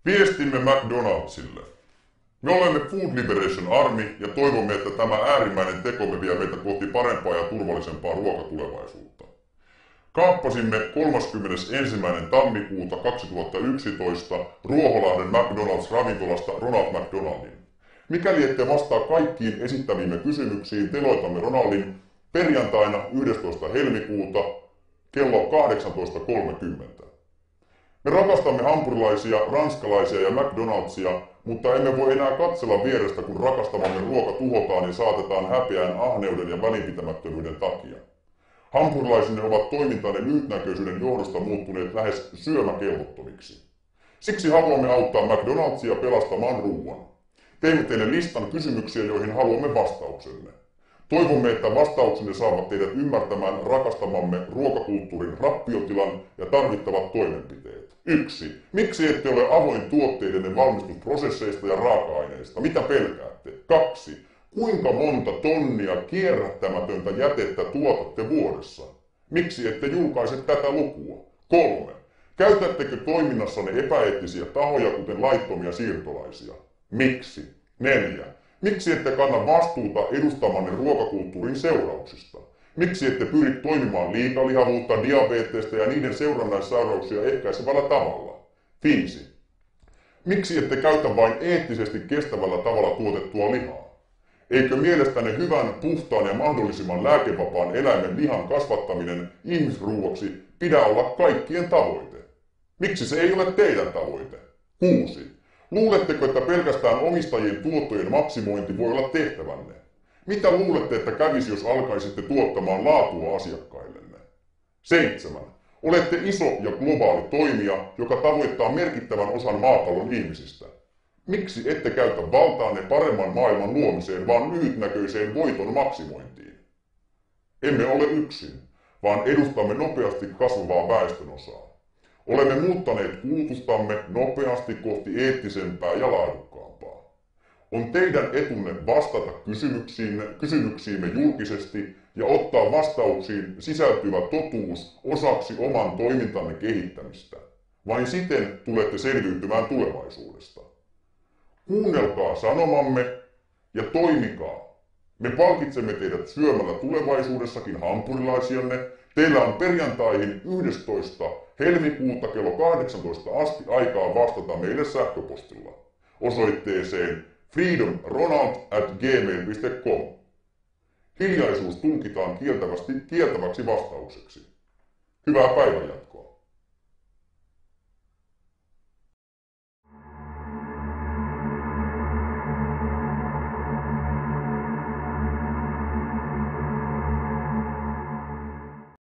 Viestimme McDonaldsille. Me olemme Food Liberation Army ja toivomme, että tämä äärimmäinen tekomme vie meitä kohti parempaa ja turvallisempaa ruokatulevaisuutta. Kaappasimme 31. tammikuuta 2011 Ruoholahden McDonald's-ravintolasta Ronald McDonaldin. Mikäli ette vastaa kaikkiin esittämiimme kysymyksiin, teloitamme Ronaldin perjantaina 11. helmikuuta kello 18.30. Me rakastamme hampurilaisia, ranskalaisia ja McDonald'sia, mutta emme voi enää katsella vierestä, kun rakastamamme ruoka tuhotaan ja saatetaan häpeään ahneuden ja välinpitämättömyyden takia. Hampurilaisenne ovat toimintanne lyhytnäköisyyden johdosta muuttuneet lähes syömäkelvottomiksi. Siksi haluamme auttaa McDonald'sia pelastamaan ruoan. Teemme teille listan kysymyksiä, joihin haluamme vastauksenne. Toivomme, että vastauksenne saavat teidät ymmärtämään rakastamamme ruokakulttuurin rappiotilan ja tarvittavat toimenpiteet. 1. Miksi ette ole avoin tuotteidenne valmistusprosesseista ja raaka-aineista? Mitä pelkäätte? 2. Kuinka monta tonnia kierrättämätöntä jätettä tuotatte vuodessa? Miksi ette julkaise tätä lukua? 3. Käytättekö toiminnassanne epäeettisiä tahoja, kuten laittomia siirtolaisia? Miksi? 4. Miksi ette kanna vastuuta edustamanne ruokakulttuurin seurauksista? Miksi ette pyri toimimaan liikalihavuutta, diabetestä ja niiden seurannaissairauksia ehkäisevällä tavalla? 5. Miksi ette käytä vain eettisesti kestävällä tavalla tuotettua lihaa? Eikö mielestänne hyvän, puhtaan ja mahdollisimman lääkevapaan eläimen lihan kasvattaminen ihmisruuaksi pidä olla kaikkien tavoite? Miksi se ei ole teidän tavoite? 6. Luuletteko, että pelkästään omistajien tuottojen maksimointi voi olla tehtävänne? Mitä luulette, että kävisi, jos alkaisitte tuottamaan laatua asiakkaillenne? 7. Olette iso ja globaali toimija, joka tavoittaa merkittävän osan maapallon ihmisistä. Miksi ette käytä valtaanne paremman maailman luomiseen, vaan lyhytnäköiseen voiton maksimointiin? Emme ole yksin, vaan edustamme nopeasti kasvavaa väestönosaa. Olemme muuttaneet kulutustamme nopeasti kohti eettisempää ja laadukkaampaa. On teidän etunne vastata kysymyksiimme julkisesti ja ottaa vastauksiin sisältyvä totuus osaksi oman toimintanne kehittämistä. Vain siten tulette selviytymään tulevaisuudesta. Kuunnelkaa sanomamme ja toimikaa. Me palkitsemme teidät syömällä tulevaisuudessakin hampurilaisianne. Teillä on perjantaihin 11. helmikuuta kello 18 asti aikaa vastata meille sähköpostilla osoitteeseen freedomronald@gmail.com. Hiljaisuus tulkitaan kieltäväksi vastaukseksi. Hyvää päivänjatkoa.